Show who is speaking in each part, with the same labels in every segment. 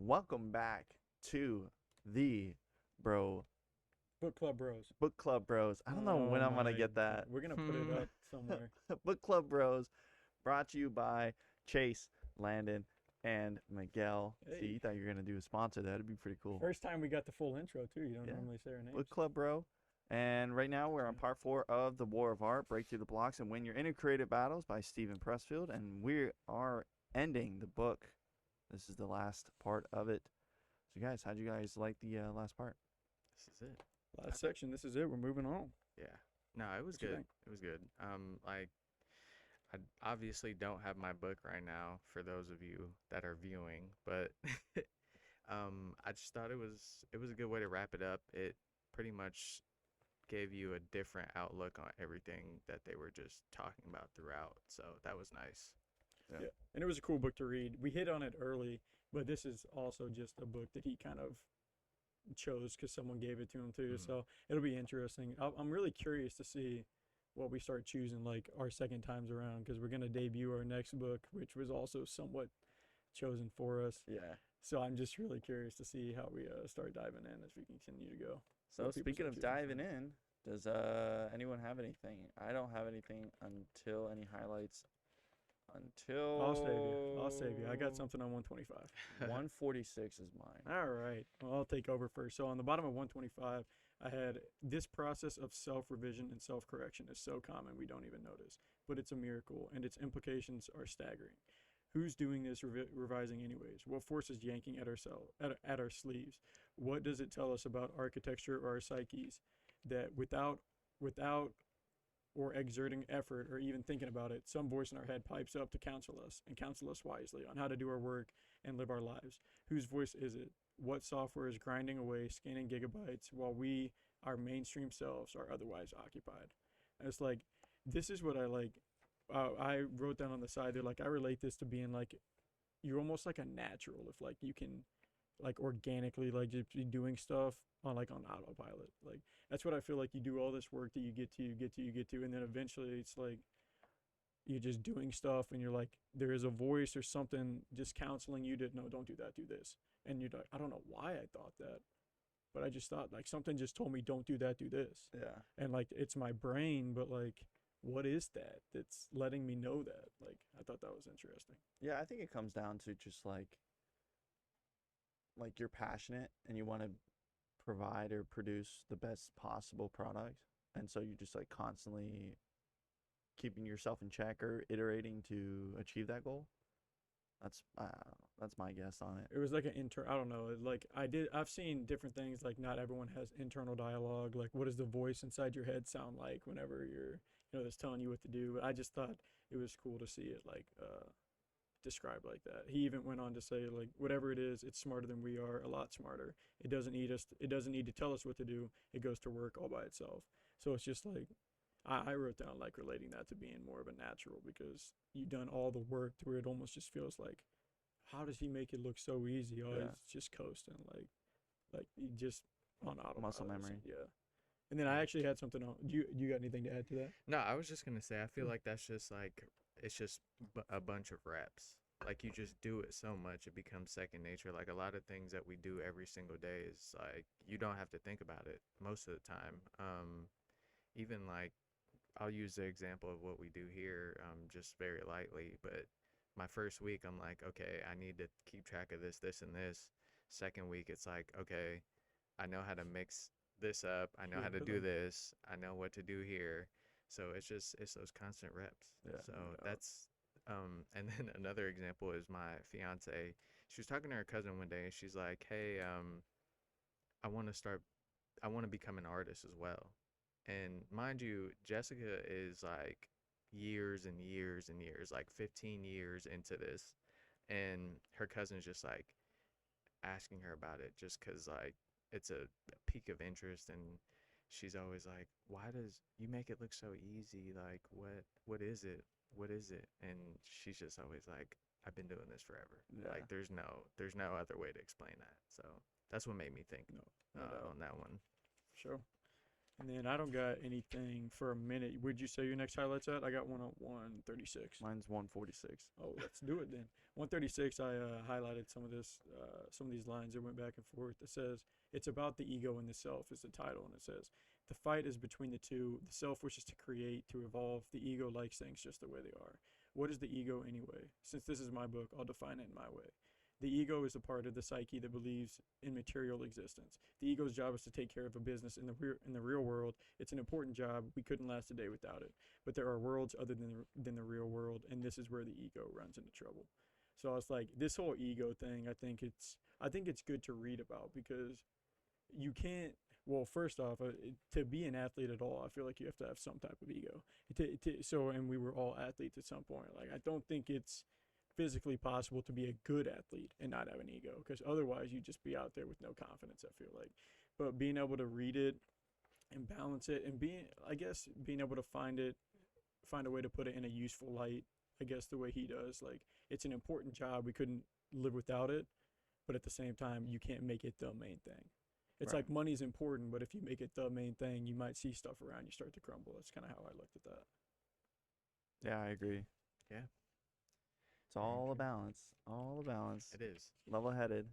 Speaker 1: Welcome back to the bro
Speaker 2: Book Club Bros.
Speaker 1: book club bros. I don't know
Speaker 2: Oh
Speaker 1: when I'm gonna
Speaker 2: my
Speaker 1: get
Speaker 2: God.
Speaker 1: that.
Speaker 2: We're gonna put it up somewhere.
Speaker 1: Book club bros, brought to you by Chase, Landon, and Miguel. See,
Speaker 2: Hey.
Speaker 1: you thought you were gonna do a sponsor. That'd be pretty cool.
Speaker 2: First time we got the full intro too. You don't
Speaker 1: Yeah,
Speaker 2: normally say our names.
Speaker 1: book club bro. And right now we're on part 4 of The War of Art: Break Through the Blocks and Win Your Inner Creative Battles by Stephen Pressfield. And we are ending the book. This is the last part of it. So, guys, how'd you guys like the last part?
Speaker 3: This is it.
Speaker 2: Last section. This is it. We're moving on.
Speaker 3: Yeah. No, it was
Speaker 2: What you
Speaker 3: good.
Speaker 2: think?
Speaker 3: It was good. Like I obviously don't have my book right now for those of you that are viewing, but I just thought it was a good way to wrap it up. It pretty much gave you a different outlook on everything that they were just talking about throughout. So that was nice.
Speaker 2: Yeah. And it was a cool book to read. We hit on it early, but this is also just a book that he kind of chose because someone gave it to him too.
Speaker 3: Mhm.
Speaker 2: So it'll be interesting. I'm really curious to see what we start choosing like our second times around because we're gonna debut our next book, which was also somewhat chosen for us.
Speaker 1: Yeah.
Speaker 2: So I'm just really curious to see how we start diving in as we continue to go.
Speaker 1: So
Speaker 2: What people
Speaker 1: speaking
Speaker 2: start
Speaker 1: of
Speaker 2: choosing
Speaker 1: diving
Speaker 2: from.
Speaker 1: in, does anyone have anything? I don't have anything until any highlights
Speaker 2: I'll save you. I'll save you. I got
Speaker 1: until
Speaker 2: something on 125.
Speaker 1: 146 is mine.
Speaker 2: All right. Well, I'll take over first. So on the bottom of 125, I had this process of self-revision and self-correction is so common we don't even notice, but it's a miracle and its implications are staggering. Who's doing this revising anyways? What force is yanking at at our sleeves? What does it tell us about architecture or our psyches that without or exerting effort or even thinking about it, some voice in our head pipes up to counsel us and counsel us wisely on how to do our work and live our lives. Whose voice is it? What software is grinding away, scanning gigabytes while we, our mainstream selves, are otherwise occupied? And it's like, this is what I like. I wrote down on the side there, like, I relate this to being like, you're almost like a natural if like you can like organically like just be doing stuff on like on autopilot. Like that's what I feel like you do all this work that you get to, and then eventually it's like you're just doing stuff and you're like there is a voice or something just counseling you to no, don't do that, do this. And you're like, I don't know why I thought that, but I just thought like something just told me don't do that, do this.
Speaker 1: Yeah.
Speaker 2: And like it's my brain, but like what is that that's letting me know that? Like I thought that was interesting.
Speaker 1: Yeah, I think it comes down to just like you're passionate and you want to provide or produce the best possible product. And so you're just like constantly keeping yourself in check or iterating to achieve that goal. That's that's my guess on it.
Speaker 2: It was like an I don't know, like I've seen different things, like not everyone has internal dialogue. Like what does the voice inside your head sound like whenever you're, that's telling you what to do. But I just thought it was cool to see it like described like that. He even went on to say like whatever it is, it's smarter than we are, a lot smarter. It doesn't need to tell us what to do. It goes to work all by itself. So it's just like I wrote down like relating that to being more of a natural because you've done all the work to where it almost just feels like how does he make it look so easy? Oh,
Speaker 1: Yeah.
Speaker 2: he's just coasting like he just on autopilot.
Speaker 1: Muscle memory.
Speaker 2: Yeah. And then I actually had something on. Do you got anything to add to that?
Speaker 3: No, I was just gonna say I feel like that's just like it's just a bunch of reps. Like you just do it so much it becomes second nature. Like a lot of things that we do every single day is like you don't have to think about it most of the time. Even like I'll use the example of what we do here, just very lightly. But my first week, I'm like, okay, I need to keep track of this, this, and this. Second week, it's like, okay, I know how to mix this up. I know how to do this. I know what to do here. So it's those constant reps.
Speaker 1: Yeah.
Speaker 3: So
Speaker 2: No doubt.
Speaker 3: that's, and then another example is my fiance. She was talking to her cousin one day, and she's like, hey, I want to start, I want to become an artist as well. And mind you, Jessica is like years and years and years, like 15 years into this. And her cousin's just like asking her about it just because, like, it's a peak of interest. And she's always like, why does you make it look so easy? Like, what is it? What is it? And she's just always like, I've been doing this forever.
Speaker 1: Yeah.
Speaker 3: Like, there's no other way to explain that. So that's what made me think
Speaker 2: No doubt.
Speaker 3: on that one.
Speaker 2: Sure. And then I don't got anything for a minute. Would you say your next highlights at? I got one on 136.
Speaker 1: Mine's 146.
Speaker 2: Oh, let's do it then. 136. I highlighted some of this, some of these lines that went back and forth. It says it's about the ego and the self is the title, and it says the fight is between the two. The self wishes to create, to evolve. The ego likes things just the way they are. What is the ego anyway? Since this is my book, I'll define it in my way. The ego is a part of the psyche that believes in material existence. The ego's job is to take care of a business in the real world. It's an important job. We couldn't last a day without it. But there are worlds other than the real world, and this is where the ego runs into trouble. So it's like this whole ego thing. I think it's good to read about because you can't. Well, first off, to be an athlete at all, I feel like you have to have some type of ego. And we were all athletes at some point. Like I don't think it's physically possible to be a good athlete and not have an ego because otherwise you'd just be out there with no confidence, I feel like. But being able to read it and balance it and being able to find a way to put it in a useful light, I guess the way he does. Like it's an important job. We couldn't live without it, but at the same time you can't make it the main thing. It's
Speaker 1: Right.
Speaker 2: like money's important, but if you make it the main thing, you might see stuff around you start to crumble. That's kind of how I looked at that.
Speaker 1: Yeah, I agree.
Speaker 3: Yeah,
Speaker 1: It's all a
Speaker 3: true.
Speaker 1: balance. All a balance.
Speaker 3: it is.
Speaker 1: Level-headed.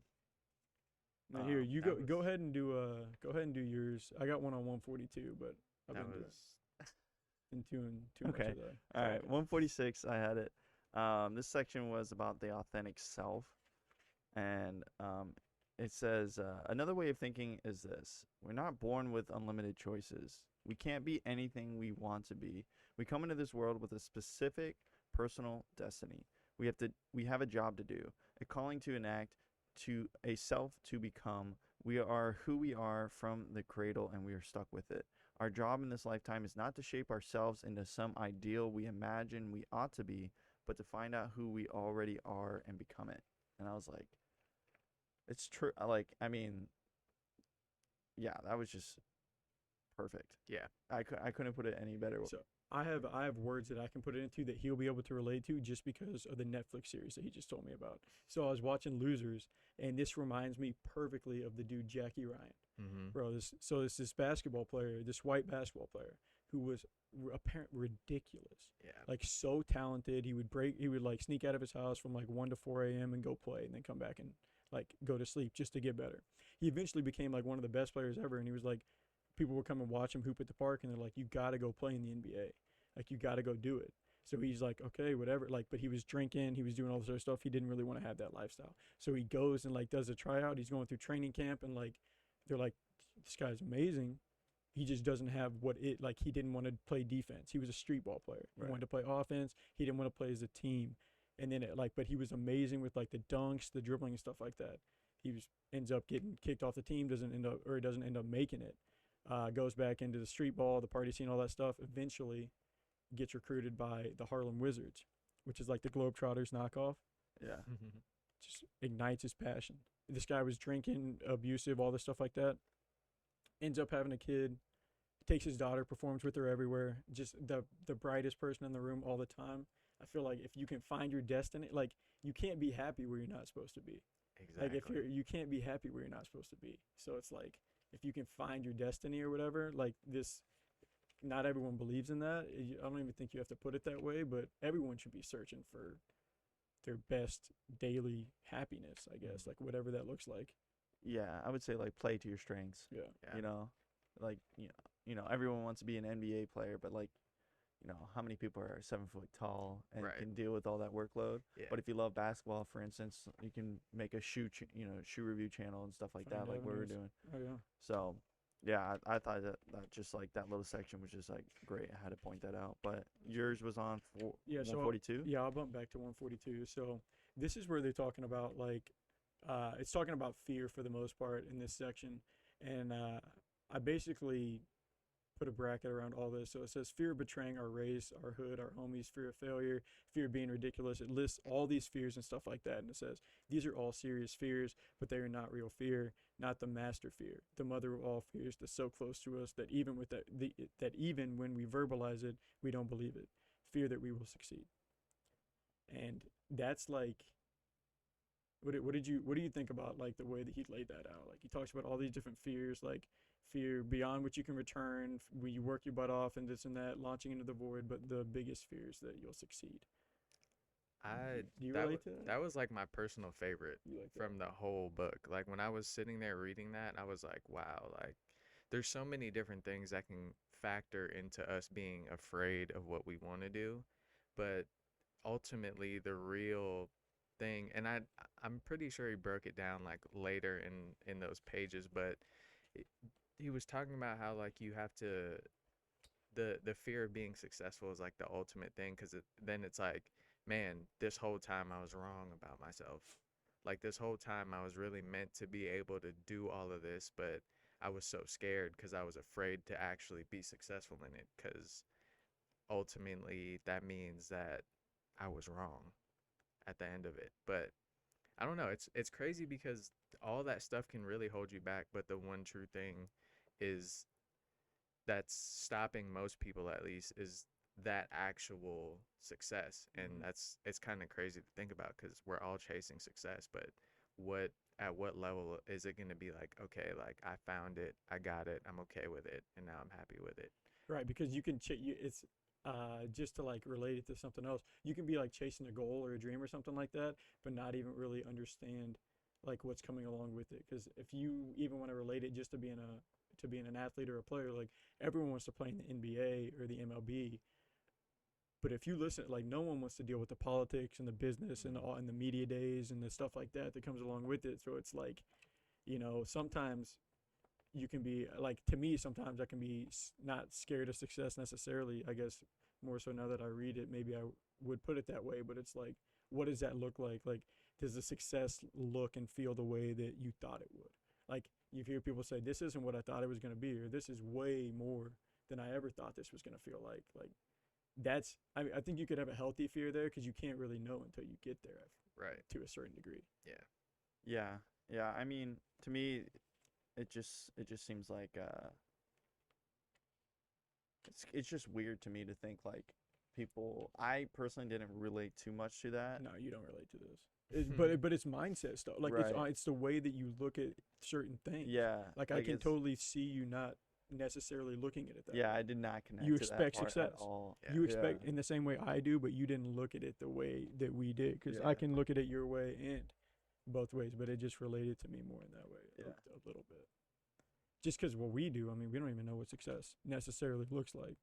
Speaker 2: Now here, you
Speaker 3: that
Speaker 2: go
Speaker 3: was-
Speaker 2: ahead and do yours. I got one on 142, but I've
Speaker 3: That
Speaker 2: been
Speaker 3: was
Speaker 2: doing too much
Speaker 1: Okay.
Speaker 2: of that.
Speaker 1: All right, 146. I had it. This section was about the authentic self, and it says another way of thinking is this: we're not born with unlimited choices. We can't be anything we want to be. We come into this world with a specific personal destiny. We have a job to do, a calling to enact, to a self to become. We are who we are from the cradle, and we are stuck with it. Our job in this lifetime is not to shape ourselves into some ideal we imagine we ought to be, but to find out who we already are and become it. And I was like, it's true. I mean, yeah, that was just perfect.
Speaker 3: yeah.
Speaker 1: I couldn't put it any better.
Speaker 2: So I have words that I can put it into that he'll be able to relate to just because of the Netflix series that he just told me about. So I was watching Losers, and this reminds me perfectly of the dude Jackie Ryan.
Speaker 3: Mm-hmm.
Speaker 2: Bro, this basketball player, this white basketball player, who was apparently ridiculous.
Speaker 3: Yeah.
Speaker 2: Like so talented. He would like sneak out of his house from like 1 to 4 a.m. and go play and then come back and like go to sleep just to get better. He eventually became like one of the best players ever, and he was like, people would come and watch him hoop at the park, and they're like, you got to go play in the NBA. Like, you got to go do it. So he's like, okay, whatever. Like, but he was drinking, he was doing all this other stuff. He didn't really want to have that lifestyle. So he goes and like does a tryout. He's going through training camp, and like, they're like, this guy's amazing. He just doesn't have like, he didn't want to play defense. He was a street ball player. He
Speaker 1: Right.
Speaker 2: wanted to play offense. He didn't want to play as a team. And then but he was amazing with like the dunks, the dribbling and stuff like that. Ends up getting kicked off the team, doesn't end up making it. Goes back into the street ball, the party scene, all that stuff. Eventually gets recruited by the Harlem Wizards, which is like the Globetrotters knockoff.
Speaker 1: Yeah.
Speaker 2: Just ignites his passion. This guy was drinking, abusive, all this stuff like that. Ends up having a kid, takes his daughter, performs with her everywhere. Just the brightest person in the room all the time. I feel like if you can find your destiny, like you can't be happy where you're not supposed to be.
Speaker 3: Exactly.
Speaker 2: Like if you can't be happy where you're not supposed to be. So it's like if you can find your destiny or whatever, like this, not everyone believes in that. I don't even think you have to put it that way, but everyone should be searching for their best daily happiness, I guess, like whatever that looks like.
Speaker 1: Yeah, I would say like play to your strengths.
Speaker 2: Yeah.
Speaker 3: Yeah.
Speaker 1: You know, like everyone wants to be an NBA player, but like, how many people are 7 foot tall and
Speaker 3: Right.
Speaker 1: can deal with all that workload?
Speaker 3: Yeah.
Speaker 1: But if you love basketball, for instance, you can make a shoe review channel and stuff like that,
Speaker 2: Find
Speaker 1: like what we're
Speaker 2: avenues.
Speaker 1: doing.
Speaker 2: Oh yeah.
Speaker 1: So, yeah, I thought that just like that little section was just like great. I had to point that out. But yours was on
Speaker 2: Yeah, so
Speaker 1: 142.
Speaker 2: Yeah, I'll bump back to 142. So this is where they're talking about like, it's talking about fear for the most part in this section, and I basically put a bracket around all this. So it says fear of betraying our race, our hood, our homies, fear of failure, fear of being ridiculous. It lists all these fears and stuff like that, and it says these are all serious fears, but they are not real fear, not the master fear, the mother of all fears that's so close to us that even with that even when we verbalize it, we don't believe it. Fear that we will succeed. And that's like, what do you think about like the way that he laid that out? Like he talks about all these different fears, like fear beyond what you can return, where you work your butt off and this and that, launching into the void. But the biggest fear is that you'll succeed.
Speaker 3: I
Speaker 2: Do you
Speaker 3: that
Speaker 2: relate to that?
Speaker 3: that was like my personal favorite
Speaker 2: You like that?
Speaker 3: from the whole book. Like when I was sitting there reading that, I was like, wow, like there's so many different things that can factor into us being afraid of what we want to do, but ultimately the real thing, and I'm pretty sure he broke it down like later in those pages, but it, he was talking about how like you have to the fear of being successful is like the ultimate thing because then it's like, man, this whole time I was wrong about myself. Like this whole time I was really meant to be able to do all of this, but I was so scared because I was afraid to actually be successful in it because ultimately that means that I was wrong at the end of it. But I don't know, it's crazy because all that stuff can really hold you back, but the one true thing is that's stopping most people at least is that actual success. And
Speaker 2: Mhm.
Speaker 3: it's kind of crazy to think about because we're all chasing success, but what at what level is it going to be like, okay, like I found it, I got it, I'm okay with it, and now I'm happy with it.
Speaker 2: Right, because you can it's just to like relate it to something else. You can be like chasing a goal or a dream or something like that, but not even really understand like what's coming along with it. Because if you even want to relate it just to being an athlete or a player, like everyone wants to play in the NBA or the MLB, but if you listen, like no one wants to deal with the politics and the business and the media days and the stuff like that that comes along with it. So it's like, sometimes you can be like, to me sometimes I can be not scared of success necessarily. I guess more so now that I read it, maybe I would put it that way. But it's like, what does that look like does the success look and feel the way that you thought it would? Like you hear people say, this isn't what I thought it was going to be, or this is way more than I ever thought this was going to feel like that's, I think you could have a healthy fear there because you can't really know until you get there
Speaker 3: Right.
Speaker 2: to a certain degree.
Speaker 3: Yeah.
Speaker 1: Yeah, yeah. I mean, to me, it just seems like it's just weird to me to think like people. I personally didn't relate too much to that.
Speaker 2: No, you don't relate to this. But it's mindset stuff. Like
Speaker 1: Right.
Speaker 2: it's the way that you look at certain things.
Speaker 1: Yeah,
Speaker 2: Like I
Speaker 1: like
Speaker 2: can
Speaker 1: it's
Speaker 2: totally see you not necessarily looking at it that
Speaker 1: yeah.
Speaker 2: way.
Speaker 1: I did not connect
Speaker 2: You
Speaker 1: to that
Speaker 2: expect
Speaker 1: part
Speaker 2: success.
Speaker 1: at all.
Speaker 3: Yeah.
Speaker 2: You
Speaker 1: Yeah,
Speaker 2: expect in the same way I do, but you didn't look at it the way that we did. Because I
Speaker 1: yeah,
Speaker 2: can look at it your way and both ways, but it just related to me more in that way
Speaker 1: yeah.
Speaker 2: a little bit. Just because what we do, I mean, we don't even know what success necessarily looks like.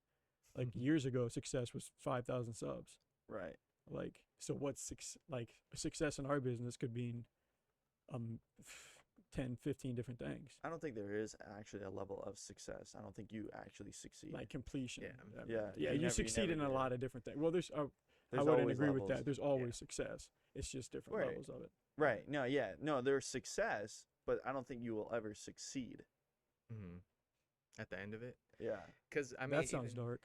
Speaker 2: Like years ago, success was 5,000 subs.
Speaker 1: Right.
Speaker 2: Like, so what's like success in our business could mean um 10, 15 different things.
Speaker 1: I don't think there is actually a level of success. I don't think you actually succeed.
Speaker 2: Like completion.
Speaker 3: Yeah.
Speaker 2: I mean,
Speaker 1: Yeah,
Speaker 2: yeah,
Speaker 1: you
Speaker 2: you
Speaker 1: never
Speaker 2: succeed in a
Speaker 1: did.
Speaker 2: lot of different things. Well, I
Speaker 1: There's
Speaker 2: wouldn't
Speaker 1: always
Speaker 2: agree with
Speaker 1: levels.
Speaker 2: that. There's always success. It's just different
Speaker 1: Right.
Speaker 2: levels of it.
Speaker 1: Right. No, yeah. No, there's success, but I don't think you will ever succeed.
Speaker 3: Hmm. At the end of it,
Speaker 1: Yeah.
Speaker 3: because I mean,
Speaker 2: That sounds
Speaker 3: even
Speaker 2: dark.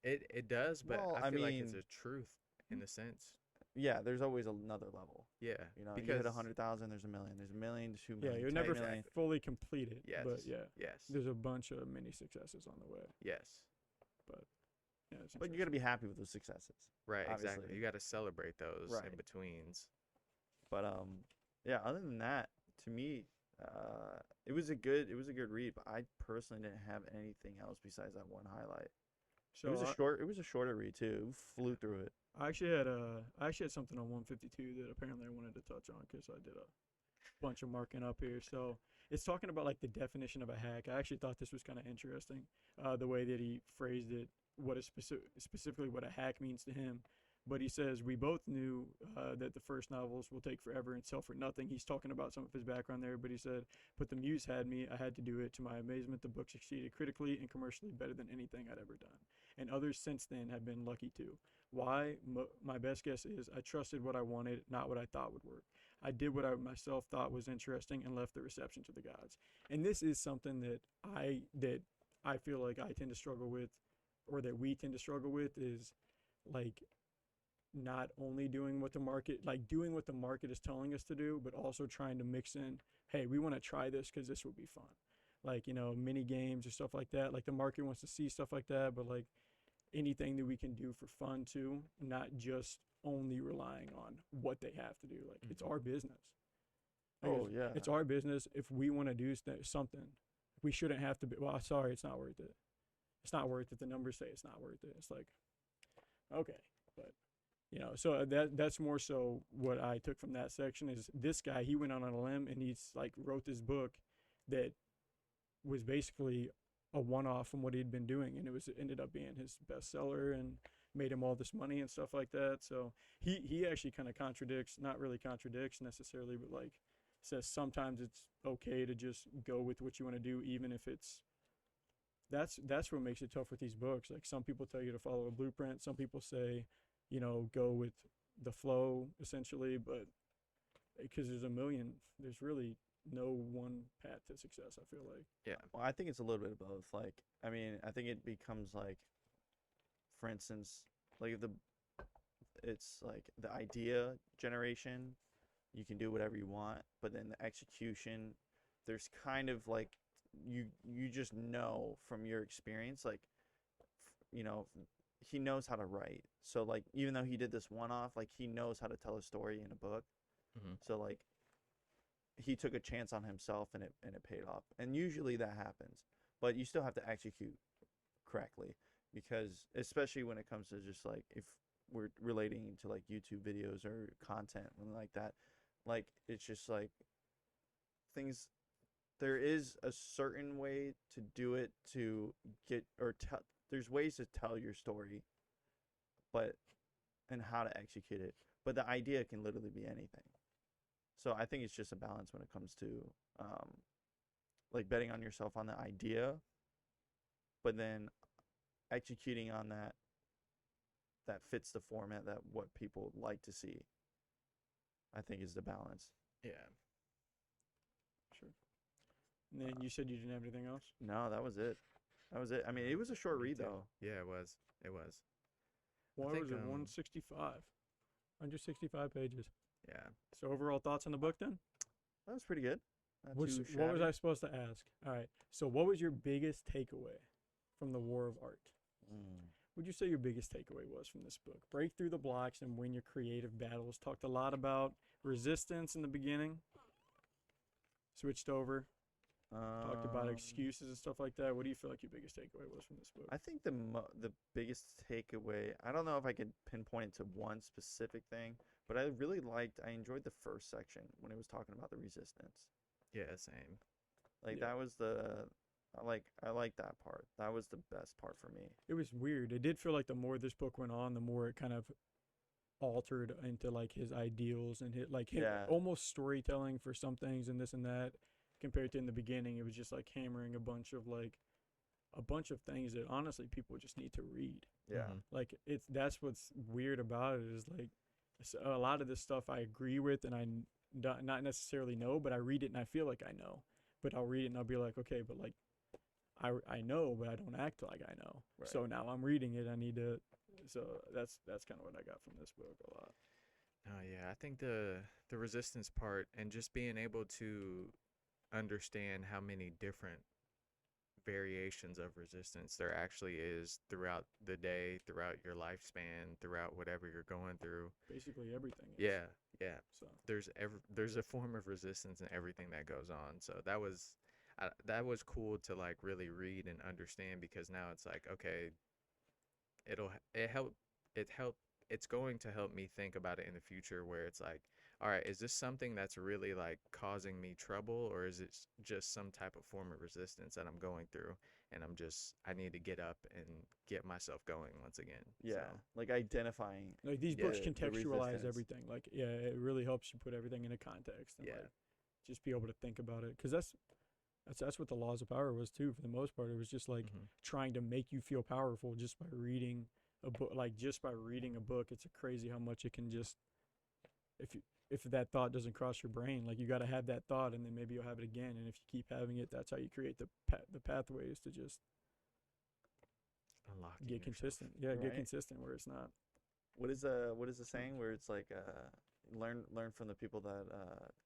Speaker 3: it does, but
Speaker 1: Well,
Speaker 3: I
Speaker 1: I
Speaker 3: feel like it's
Speaker 1: mean,
Speaker 3: a truth in a sense.
Speaker 1: yeah, there's always another level.
Speaker 3: Yeah.
Speaker 1: You know, you
Speaker 3: Because
Speaker 1: hit 100,000, there's a million. There's a million, there's 2
Speaker 2: Yeah,
Speaker 1: million,
Speaker 2: you're
Speaker 1: 10
Speaker 2: never
Speaker 1: million.
Speaker 2: fully completed.
Speaker 3: yes.
Speaker 2: But yeah,
Speaker 3: Yes.
Speaker 2: there's a bunch of mini successes on the way.
Speaker 3: Yes.
Speaker 2: But yeah, it's
Speaker 1: But you got to be happy with those successes.
Speaker 3: Right.
Speaker 1: Obviously.
Speaker 3: Exactly. You got to celebrate those
Speaker 1: Right.
Speaker 3: in betweens.
Speaker 1: But yeah, other than that, to me, it was a good read, but I personally didn't have anything else besides that one highlight.
Speaker 2: So
Speaker 1: It was a shorter read too. It flew through it.
Speaker 2: I actually had something on 152 that apparently I wanted to touch on because I did a bunch of marking up here. So it's talking about like the definition of a hack. I actually thought this was kind of interesting, the way that he phrased it, what is specifically what a hack means to him. But he says we both knew that the first novels will take forever and sell for nothing. He's talking about some of his background there, but he said, "But the muse had me. I had to do it. To my amazement, the book succeeded critically and commercially better than anything I'd ever done. And others since then have been lucky too. Why? My best guess is I trusted what I wanted, not what I thought would work. I did what I myself thought was interesting and left the reception to the gods." And this is something that I feel like I tend to struggle with, or that we tend to struggle with, is like not only doing what the market is telling us to do, but also trying to mix in, hey, we want to try this because this will be fun. Like, mini games or stuff like that. Like the market wants to see stuff like that, but like anything that we can do for fun too, not just only relying on what they have to do. Like it's our business. Like
Speaker 1: Oh yeah.
Speaker 2: it's our business. If we want to do something, we shouldn't have to be. Well, sorry, it's not worth it. It's not worth it. The numbers say it's not worth it. It's like, okay, but so that's more so what I took from that section is this guy. He went out on a limb and he's like wrote this book that was basically a one-off from what he'd been doing, and it ended up being his bestseller and made him all this money and stuff like that. So he actually kind of contradicts, not really contradicts necessarily, but like says sometimes it's okay to just go with what you want to do, even if it's that's what makes it tough with these books. Like some people tell you to follow a blueprint, some people say, go with the flow essentially, but because there's really no one path to success, I feel like.
Speaker 3: Yeah.
Speaker 1: Well, I think it's a little bit of both. Like, I mean, I think it becomes like, for instance, like it's like the idea generation, you can do whatever you want, but then the execution, there's kind of like you just know from your experience, like, you know, he knows how to write. So like, even though he did this one off, like he knows how to tell a story in a book.
Speaker 3: Mm-hmm.
Speaker 1: So like, he took a chance on himself and it paid off. And usually that happens, but you still have to execute correctly, because especially when it comes to just like if we're relating to like YouTube videos or content and like that, like it's just like things, there is a certain way to do it to get or tell, there's ways to tell your story, but and how to execute it, but the idea can literally be anything. So I think it's just a balance when it comes to like betting on yourself on the idea, but then executing on that fits the format that what people like to see. I think is the balance.
Speaker 3: Yeah.
Speaker 2: Sure. And then you said you didn't have anything else?
Speaker 1: No, that was it. That was it. I mean, it was a short
Speaker 3: Me
Speaker 1: read
Speaker 3: too.
Speaker 1: though.
Speaker 3: Yeah, it was. It was.
Speaker 2: Why
Speaker 3: think,
Speaker 2: was it 165? 165 pages.
Speaker 3: Yeah.
Speaker 2: So overall thoughts on the book then?
Speaker 1: That was pretty good. Not
Speaker 2: What
Speaker 1: too
Speaker 2: was
Speaker 1: shabby.
Speaker 2: I supposed to ask? All right. So what was your biggest takeaway from the War of Art?
Speaker 1: Mm.
Speaker 2: Would you say your biggest takeaway was from this book? Break through the blocks and win your creative battles. Talked a lot about resistance in the beginning. Switched over. Talked about excuses and stuff like that. What do you feel like your biggest takeaway was from this book?
Speaker 1: I think the biggest takeaway, I don't know if I could pinpoint it to one specific thing, but I enjoyed the first section when it was talking about the resistance.
Speaker 3: Yeah, same.
Speaker 1: Like
Speaker 2: Yeah.
Speaker 1: that was I like that part. That was the best part for me.
Speaker 2: It was weird. It did feel like the more this book went on, the more it kind of altered into like his ideals and hit like him
Speaker 1: Yeah.
Speaker 2: almost storytelling for some things and this and that, compared to in the beginning it was just like hammering a bunch of things that honestly people just need to read.
Speaker 1: Yeah.
Speaker 3: Mhm.
Speaker 2: Like that's what's weird about it is like a lot of this stuff I agree with and I not necessarily know, but I read it and I feel like I know. But I'll read it and I'll be like, okay, but like I know, but I don't act like I know.
Speaker 1: Right.
Speaker 2: So now I'm reading it. I need to. So that's kind of what I got from this book a lot.
Speaker 3: Oh yeah, I think the resistance part and just being able to understand how many different variations of resistance there actually is throughout the day, throughout your lifespan, throughout whatever you're going through.
Speaker 2: Basically everything. Is.
Speaker 3: Yeah, yeah.
Speaker 2: So
Speaker 3: There's a form of resistance in everything that goes on. So that was cool to like really read and understand, because now it's like, okay, it's going to help me think about it in the future, where it's like, all right, is this something that's really like causing me trouble, or is it just some type of form of resistance that I'm going through, and I need to get up and get myself going once again.
Speaker 1: Yeah.
Speaker 3: So,
Speaker 1: Like identifying.
Speaker 2: like these
Speaker 3: Yeah,
Speaker 2: books
Speaker 1: the
Speaker 2: contextualize
Speaker 1: resistance.
Speaker 2: everything. Like yeah, it really helps you put everything into context and
Speaker 3: Yeah.
Speaker 2: like just be able to think about it, because that's what the Laws of Power was too. For the most part, it was just like
Speaker 3: mhm.
Speaker 2: trying to make you feel powerful just by reading a book. Like just by reading a book, it's crazy how much it can just if that thought doesn't cross your brain, like you got to have that thought, and then maybe you'll have it again. And if you keep having it, that's how you create the pathways to just
Speaker 3: Unlocking
Speaker 2: get
Speaker 3: yourself.
Speaker 2: consistent. Yeah, get
Speaker 1: Right.
Speaker 2: consistent where it's not.
Speaker 1: What is the saying where it's like learn from the people that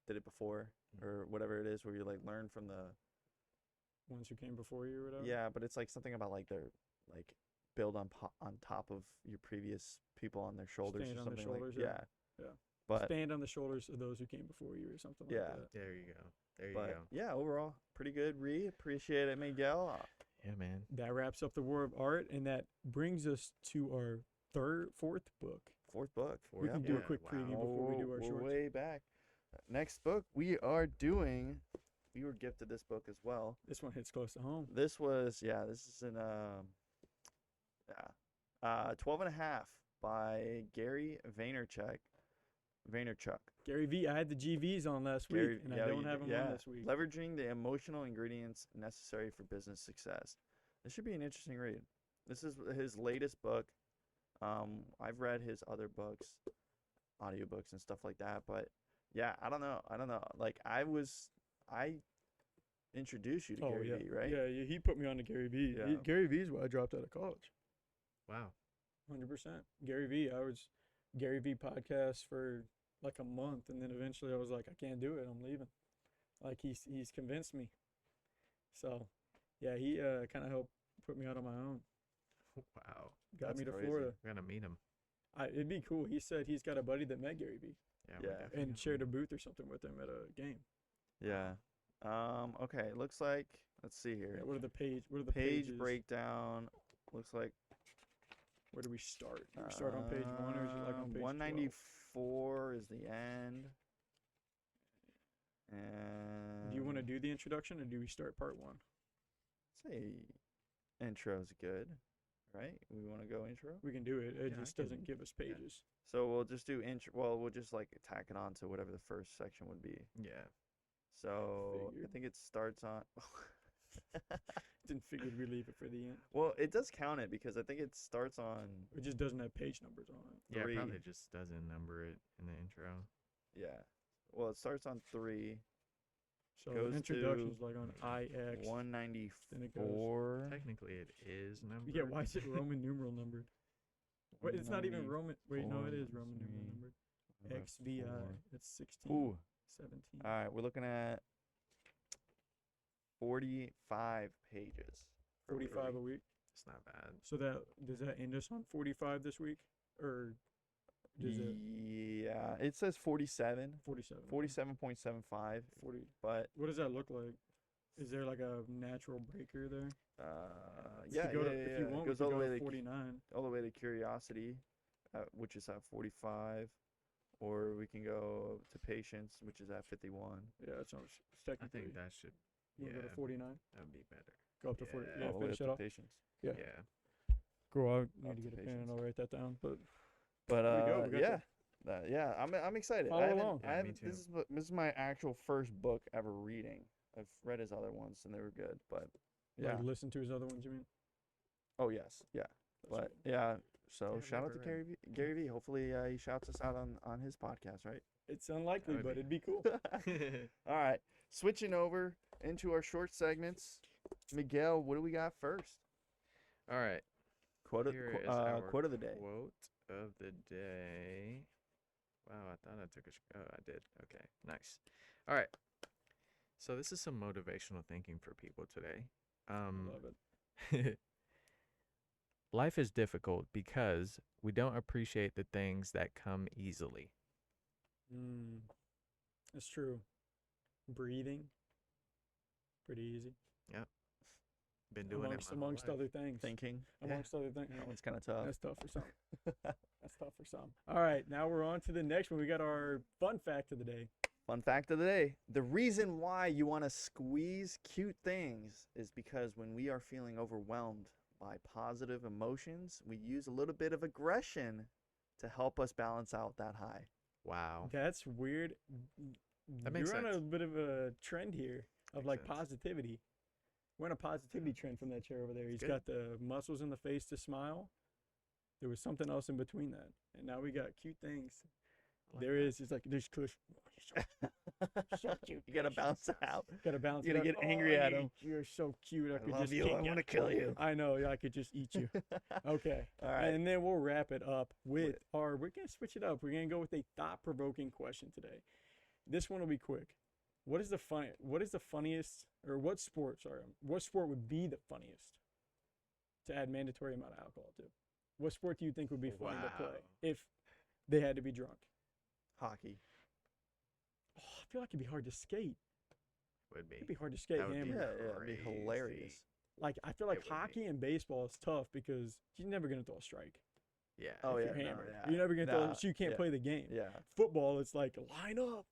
Speaker 1: did it before, or whatever it is, where you like learn from the
Speaker 2: Ones who came before you or whatever.
Speaker 1: yeah, but it's like something about like their like build on top of your previous people on their shoulders
Speaker 2: Stand
Speaker 1: or
Speaker 2: on their
Speaker 1: something
Speaker 2: shoulders,
Speaker 1: like
Speaker 2: yeah.
Speaker 1: But
Speaker 2: stand on the shoulders of those who came before you, or something
Speaker 1: Yeah.
Speaker 2: like that.
Speaker 3: There you go. There you
Speaker 1: but
Speaker 3: go.
Speaker 1: yeah, overall pretty good read. Appreciate it, Miguel.
Speaker 3: Yeah, man.
Speaker 2: That wraps up the War of Art, and that brings us to our fourth book.
Speaker 1: Fourth book.
Speaker 2: We
Speaker 1: Yep.
Speaker 2: can do a
Speaker 3: Yeah,
Speaker 2: quick
Speaker 3: wow.
Speaker 2: preview before we do our
Speaker 1: we're
Speaker 2: shorts.
Speaker 1: way back. Next book we are doing. We were gifted this book as well.
Speaker 2: This one hits close to home.
Speaker 1: This is in 12 and a half by Gary Vaynerchuk.
Speaker 2: Gary V. I had the GVs on last week, and I don't have them on this week.
Speaker 1: Leveraging the emotional ingredients necessary for business success. This should be an interesting read. This is his latest book. I've read his other books, audiobooks and stuff like that, but yeah, I don't know. Like I introduced you to Gary V, right?
Speaker 2: Yeah, he put me on to Gary V.
Speaker 1: Yeah.
Speaker 2: Gary V is why I dropped out of college.
Speaker 3: Wow.
Speaker 2: 100%. Gary V. I was Gary V podcast for like a month, and then eventually I was like, I can't do it. I'm leaving. Like he's convinced me. So, yeah, he kind of helped put me out on my own.
Speaker 3: Wow.
Speaker 2: Got
Speaker 1: That's
Speaker 2: me to
Speaker 1: crazy.
Speaker 2: Florida.
Speaker 3: We're gonna meet him.
Speaker 2: It'd be cool. He said he's got a buddy that met Gary V.
Speaker 3: Yeah.
Speaker 1: Yeah.
Speaker 3: we're definitely
Speaker 2: and
Speaker 3: gonna
Speaker 2: shared
Speaker 3: meet
Speaker 2: a
Speaker 3: him.
Speaker 2: booth or something with him at a game.
Speaker 1: Yeah. Okay. Looks like. Let's see here.
Speaker 2: Yeah, what are the
Speaker 1: Page
Speaker 2: pages?
Speaker 1: breakdown. Looks like.
Speaker 2: Where do we start? Do we start on page 1 or is it like on page
Speaker 1: 194 is the end. And
Speaker 2: 12? Do you want to do the introduction or do we start part 1?
Speaker 1: say intro's good, right? We want to go intro.
Speaker 2: We can do it. It
Speaker 3: Yeah, I
Speaker 2: just
Speaker 3: can-
Speaker 2: doesn't give us
Speaker 3: yeah.
Speaker 2: pages.
Speaker 1: So we'll just do intro. Well, we'll just like tack it on to whatever the first section would be.
Speaker 3: Yeah.
Speaker 1: So I
Speaker 2: Figured.
Speaker 1: think it starts on.
Speaker 2: Didn't figure we leave it for the end.
Speaker 1: Well, it does count it because I think it starts on.
Speaker 2: It just doesn't have page numbers on it.
Speaker 3: Yeah.
Speaker 1: Three.
Speaker 3: It probably just doesn't number it in the intro.
Speaker 1: Yeah. Well, it starts on 3.
Speaker 2: So
Speaker 1: Goes
Speaker 2: the introduction's like on IX.
Speaker 1: 194.
Speaker 3: Technically, it is numbered.
Speaker 2: Yeah, why is it Roman numeral numbered? Wait, it's not even
Speaker 1: 194.
Speaker 2: Roman. Wait, no, it is Roman
Speaker 1: three,
Speaker 2: numeral numbered.
Speaker 1: number
Speaker 2: XVI.
Speaker 1: 4.
Speaker 2: That's 16.
Speaker 1: Ooh.
Speaker 2: 17.
Speaker 1: All right, we're looking at 45 pages. per
Speaker 2: 45 a
Speaker 1: week.
Speaker 2: week.
Speaker 3: It's not bad.
Speaker 2: So does that end us on 45 this week, or does it
Speaker 1: Yeah, it says 47,
Speaker 2: 47?
Speaker 1: 47.75,
Speaker 2: 40.
Speaker 1: but
Speaker 2: What does that look like? Is there like a natural breaker there?
Speaker 1: yeah,
Speaker 2: If you, go to,
Speaker 1: yeah,
Speaker 2: if
Speaker 1: yeah,
Speaker 2: you
Speaker 1: it
Speaker 2: want,
Speaker 1: goes
Speaker 2: we
Speaker 1: all
Speaker 2: could
Speaker 1: the
Speaker 2: go
Speaker 1: way
Speaker 2: to
Speaker 1: to
Speaker 2: 49.
Speaker 1: all the way to curiosity, which is at 45, or we can go to patience, which is at 51.
Speaker 2: Yeah, that sounds
Speaker 3: I
Speaker 2: technically.
Speaker 3: think that should.
Speaker 2: You
Speaker 3: Yeah.
Speaker 2: wanna go to 49?
Speaker 3: That would be better.
Speaker 2: Go up to 40.
Speaker 3: Yeah.
Speaker 2: Yeah,
Speaker 1: All the way
Speaker 2: finish
Speaker 1: up
Speaker 2: it
Speaker 1: to
Speaker 2: off.
Speaker 1: patience.
Speaker 2: Yeah.
Speaker 3: Yeah.
Speaker 2: Cool. I
Speaker 1: Up
Speaker 2: need to
Speaker 1: to
Speaker 2: get a pen
Speaker 1: patience.
Speaker 2: and I'll write that down. But
Speaker 1: But
Speaker 2: There we go, we got
Speaker 1: yeah, yeah, I'm excited.
Speaker 2: Follow along.
Speaker 3: Yeah, me too.
Speaker 1: This is my actual first book ever reading. I've read his other ones and they were good, but yeah.
Speaker 2: like, listen to his other ones, you mean?
Speaker 1: Oh yes, yeah.
Speaker 2: That's
Speaker 1: But
Speaker 2: cool.
Speaker 1: yeah, so
Speaker 3: Yeah,
Speaker 1: shout out to
Speaker 3: never read.
Speaker 1: Gary V. Hopefully he shouts us out on his podcast, right?
Speaker 2: It's unlikely,
Speaker 3: would
Speaker 2: but
Speaker 3: be-
Speaker 2: it'd be cool.
Speaker 1: All right, switching over into our short segments. Miguel, what do we got first?
Speaker 3: All right.
Speaker 1: Quote of,
Speaker 3: Here is our
Speaker 1: quote of the day.
Speaker 3: Quote of the day. Wow, I thought I took a. Oh, I did. Okay, nice. All right. So this is some motivational thinking for people today.
Speaker 2: Love it.
Speaker 3: Life is difficult because we don't appreciate the things that come easily.
Speaker 2: That's true. Breathing. Pretty easy.
Speaker 3: Been doing it my whole
Speaker 2: Amongst
Speaker 3: life.
Speaker 2: other things.
Speaker 1: Thinking.
Speaker 2: Amongst other things.
Speaker 1: That one's kind of tough.
Speaker 2: That's tough for some. That's tough for some. All right, now we're on to the next one. We got our fun fact of the day.
Speaker 1: Fun fact of the day. The reason why you want to squeeze cute things is because when we are feeling overwhelmed by positive emotions, we use a little bit of aggression to help us balance out that high.
Speaker 3: Wow.
Speaker 2: That's weird.
Speaker 3: That makes
Speaker 2: You're on a
Speaker 3: sense.
Speaker 2: bit of a trend here of
Speaker 3: Makes
Speaker 2: like
Speaker 3: sense.
Speaker 2: positivity. We're on a positivity trend from that chair over there. He's
Speaker 3: Good.
Speaker 2: got the muscles in the face to smile. There was something else in between that. And now we got cute things.
Speaker 3: I like
Speaker 2: There
Speaker 3: that.
Speaker 2: is. It's like, there's Kush. So cute.
Speaker 1: You gotta
Speaker 2: Kush.
Speaker 1: bounce it out.
Speaker 2: Gotta bounce
Speaker 1: You
Speaker 2: it
Speaker 1: gotta
Speaker 2: out.
Speaker 1: get angry at him.
Speaker 2: You're so cute. I could
Speaker 1: love
Speaker 2: just
Speaker 1: you.
Speaker 2: kick
Speaker 1: I wanna kill you.
Speaker 2: I know. Yeah, I could just eat you. Okay.
Speaker 1: All right.
Speaker 2: And then we'll wrap it up with we're going to switch it up. We're going to go with a thought-provoking question today. This one will be quick. What is the funniest, or what sport would be the funniest to add mandatory amount of alcohol to? What sport do you think would be funny to play
Speaker 3: Wow.
Speaker 2: if they had to be drunk?
Speaker 1: Hockey.
Speaker 2: Oh, I feel like it'd be hard to skate.
Speaker 3: Would be.
Speaker 2: It'd be hard to skate
Speaker 3: That would be
Speaker 2: hammer.
Speaker 1: Yeah, it'd be hilarious.
Speaker 3: crazy.
Speaker 2: Like I feel like
Speaker 3: It would be.
Speaker 2: hockey and baseball is tough because you're never gonna throw a strike
Speaker 3: Yeah.
Speaker 1: Oh,
Speaker 2: if
Speaker 1: yeah,
Speaker 2: you're
Speaker 1: no,
Speaker 2: hammered.
Speaker 1: yeah.
Speaker 2: You're never gonna throw,
Speaker 1: Nah,
Speaker 2: so you can't
Speaker 1: yeah.
Speaker 2: play the game.
Speaker 1: Yeah.
Speaker 2: Football, it's like line up.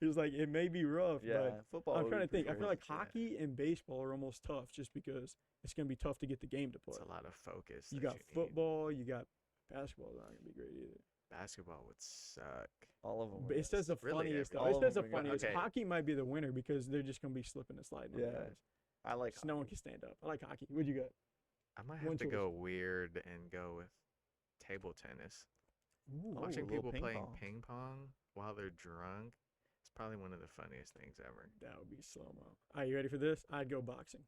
Speaker 2: It's like it may be rough,
Speaker 1: Yeah.
Speaker 2: but
Speaker 1: Football.
Speaker 2: I'm
Speaker 1: would
Speaker 2: trying
Speaker 1: be
Speaker 2: to think. I
Speaker 1: pretty
Speaker 2: feel like
Speaker 1: crazy.
Speaker 2: hockey and baseball are almost tough just because it's gonna be tough to get the game to play.
Speaker 3: It's a lot of focus.
Speaker 2: You
Speaker 3: that
Speaker 2: got
Speaker 3: need.
Speaker 2: football, you got basketball. Not gonna be great either.
Speaker 3: Basketball would suck.
Speaker 1: All of them.
Speaker 2: But it says the
Speaker 3: Really,
Speaker 2: funniest.
Speaker 3: every-
Speaker 2: Though. It
Speaker 1: all
Speaker 2: says the
Speaker 1: of them are good.
Speaker 2: funniest.
Speaker 3: Okay.
Speaker 2: Hockey might be the winner because they're just gonna be slipping and sliding. On the
Speaker 1: Yeah.
Speaker 2: guys.
Speaker 1: I like.
Speaker 2: So no one
Speaker 1: hockey.
Speaker 2: can stand up. I like hockey. What'd you got?
Speaker 3: I might
Speaker 2: One
Speaker 3: have to
Speaker 2: choice.
Speaker 3: go weird and go with table tennis.
Speaker 2: Ooh.
Speaker 1: Oh,
Speaker 3: Watching
Speaker 1: a little
Speaker 3: people
Speaker 1: ping
Speaker 3: playing
Speaker 1: pong.
Speaker 3: ping pong while they're drunk, it's probably one of the funniest things ever.
Speaker 2: That would be slow mo. Are you ready for this? I'd go boxing.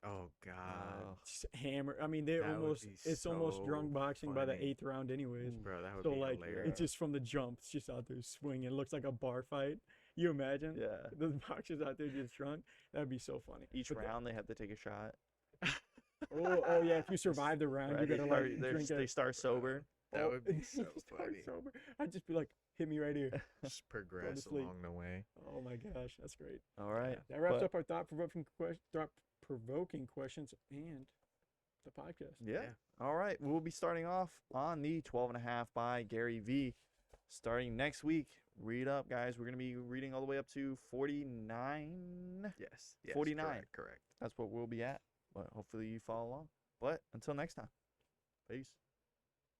Speaker 3: Oh God,
Speaker 1: Oh,
Speaker 2: Just hammer. I mean, they're
Speaker 3: That would
Speaker 2: almost.
Speaker 3: be
Speaker 2: It's almost
Speaker 3: so
Speaker 2: drunk boxing by the
Speaker 3: funny.
Speaker 2: 8th round, anyways.
Speaker 1: Ooh.
Speaker 3: bro, that would
Speaker 2: So
Speaker 3: be
Speaker 2: like,
Speaker 3: hilarious.
Speaker 2: it's just from the jump. It's just out there swinging. It looks like a bar fight. You imagine?
Speaker 1: yeah.
Speaker 2: The boxers out there just drunk. That'd be so funny.
Speaker 1: Each
Speaker 2: But the-
Speaker 1: round they have to take a shot.
Speaker 2: oh yeah. If you survive the round,
Speaker 1: Right?
Speaker 2: you gotta like
Speaker 1: They
Speaker 2: drink
Speaker 1: they
Speaker 2: it.
Speaker 1: start sober.
Speaker 3: That
Speaker 2: Oh,
Speaker 3: would be so
Speaker 2: you start
Speaker 3: funny.
Speaker 2: sober. I'd just be like, hit me right here.
Speaker 3: Just progress
Speaker 2: sleep.
Speaker 3: along the way.
Speaker 2: Oh my gosh, that's great.
Speaker 1: All right.
Speaker 2: That wraps
Speaker 1: But-
Speaker 2: up our thought-provoking questions and the podcast.
Speaker 1: Yeah.
Speaker 3: Yeah.
Speaker 1: All right. We'll be starting off on the 12 and a half by Gary V. Starting next week. Read up, guys. We're going to be reading all the way up to 49.
Speaker 3: Yes.
Speaker 1: 49.
Speaker 3: Correct.
Speaker 1: That's what we'll be at. But hopefully you follow along. But until next time. Peace.